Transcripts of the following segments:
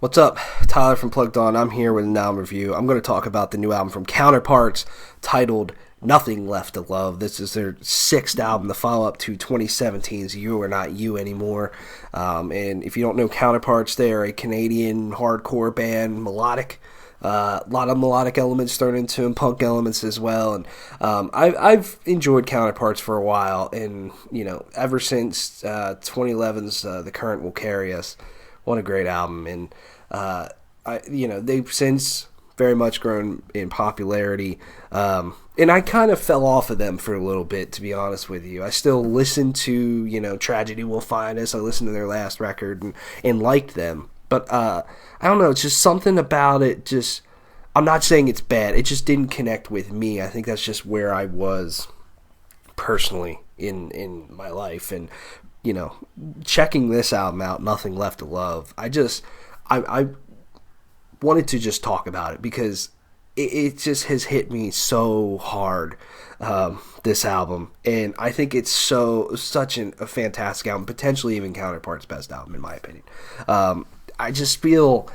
What's up? Tyler from Plugged On. I'm here with an album review. I'm going to talk about the new album from Counterparts titled Nothing Left to Love. This is their sixth album, the follow up to 2017's You Are Not You Anymore. And if you don't know Counterparts, they're a Canadian hardcore band, melodic. A lot of melodic elements thrown into them, punk elements as well. And I've enjoyed Counterparts for a while, and ever since 2011's The Current Will Carry Us. What a great album, and they've since very much grown in popularity. And I kind of fell off of them for a little bit, to be honest with you. I still listen to Tragedy Will Find Us. I listened to their last record and liked them, but I don't know. It's just something about it. Just I'm not saying it's bad. It just didn't connect with me. I think that's just where I was personally in my life, and checking this album out, Nothing Left to Love, I wanted to just talk about it because it just has hit me so hard, this album, and I think it's such a fantastic album, potentially even Counterpart's best album in my opinion. I just feel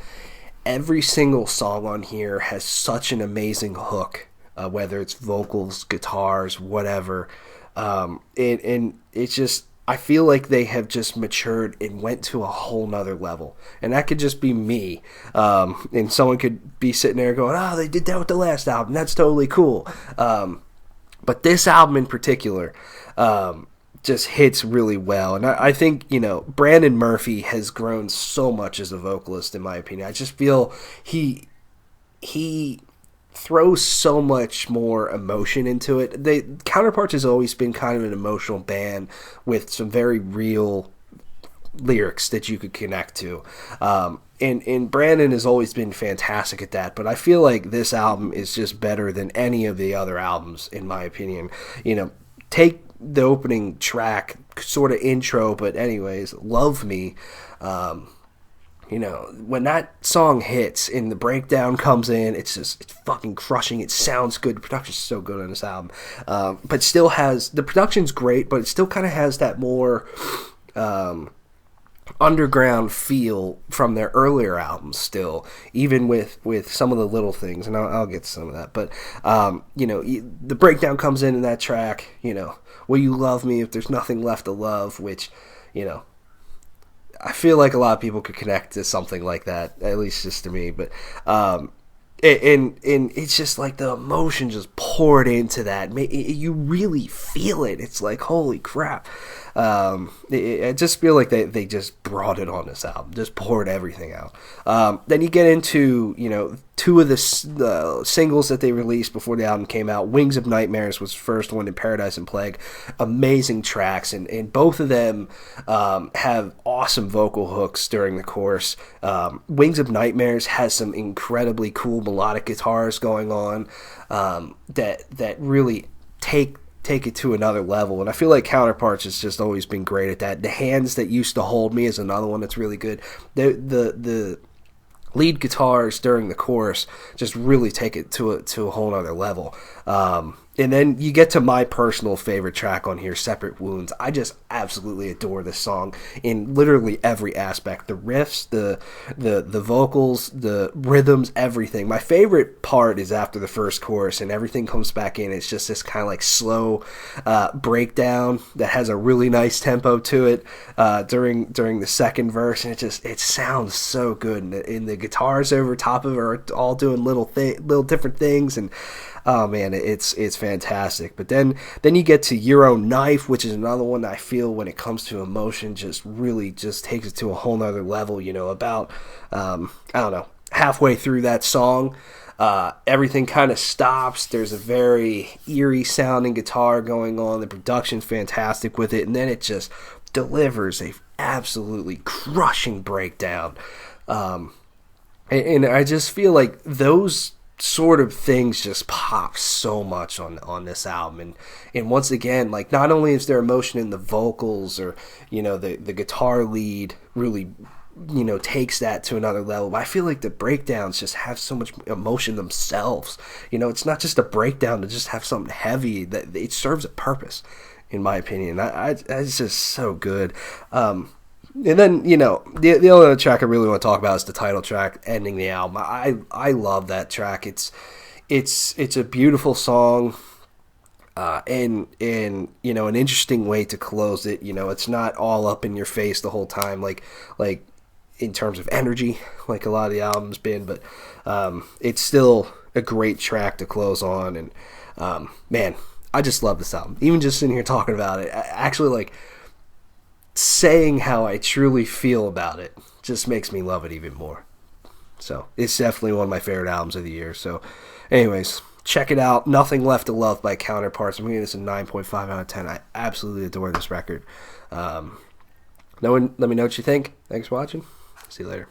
every single song on here has such an amazing hook, whether it's vocals, guitars, whatever, and it's just, I feel like they have just matured and went to a whole nother level. And that could just be me. And someone could be sitting there going, oh, they did that with the last album. That's totally cool. But this album in particular just hits really well. And I think, Brandon Murphy has grown so much as a vocalist, in my opinion. I just feel he throws so much more emotion into it. Counterparts has always been kind of an emotional band with some very real lyrics that you could connect to. And Brandon has always been fantastic at that, but I feel like this album is just better than any of the other albums, in my opinion. Take the opening track, sort of intro, but anyways, Love Me. When that song hits and the breakdown comes in, it's fucking crushing. It sounds good. The production's so good on this album. But still has, the production's great, but it still kind of has that more underground feel from their earlier albums still, even with some of the little things, and I'll get to some of that. But, the breakdown comes in that track, Will You Love Me If There's Nothing Left to Love, which, I feel like a lot of people could connect to something like that, at least just to me. But and it's just like the emotion just poured into that. You really feel it. It's like, holy crap. I just feel like they just brought it on this album, just poured everything out. Then you get into two of the singles that they released before the album came out. Wings of Nightmares was the first one, and Paradise and Plague. Amazing tracks, and both of them have awesome vocal hooks during the chorus. Wings of Nightmares has some incredibly cool melodic guitars going on that really take it to another level, and I feel like Counterparts has just always been great at that. The Hands That Used to Hold Me is another one that's really good. The lead guitars during the chorus just really take it to a whole other level. And then you get to my personal favorite track on here, Separate Wounds. I just absolutely adore this song in literally every aspect. The riffs, the vocals, the rhythms, everything. My favorite part is after the first chorus and everything comes back in. It's just this kind of like slow breakdown that has a really nice tempo to it during the second verse, and it sounds so good. And the guitars over top of it are all doing little different things, and oh man, it's fantastic. But then you get to Your Own Knife, which is another one that I feel when it comes to emotion just really just takes it to a whole nother level. About I don't know, halfway through that song, everything kind of stops. There's a very eerie sounding guitar going on. The production's fantastic with it, and then it just delivers a absolutely crushing breakdown. And I just feel like those sort of things just pop so much on this album, and once again, like, not only is there emotion in the vocals, or the guitar lead really takes that to another level, but I feel like the breakdowns just have so much emotion themselves. It's not just a breakdown to just have something heavy, that it serves a purpose, in my opinion. It's just so good. And then, the only other track I really want to talk about is the title track, ending the album. I love that track. It's a beautiful song, and an interesting way to close it. It's not all up in your face the whole time, like in terms of energy, like a lot of the album's been, but it's still a great track to close on. And man, I just love this album. Even just sitting here talking about it, actually, like, saying how I truly feel about it just makes me love it even more. So it's definitely one of my favorite albums of the year. So anyways, check it out. Nothing Left to Love by Counterparts. I'm giving this a 9.5 out of 10. I absolutely adore this record. Let me know what you think. Thanks for watching. See you later.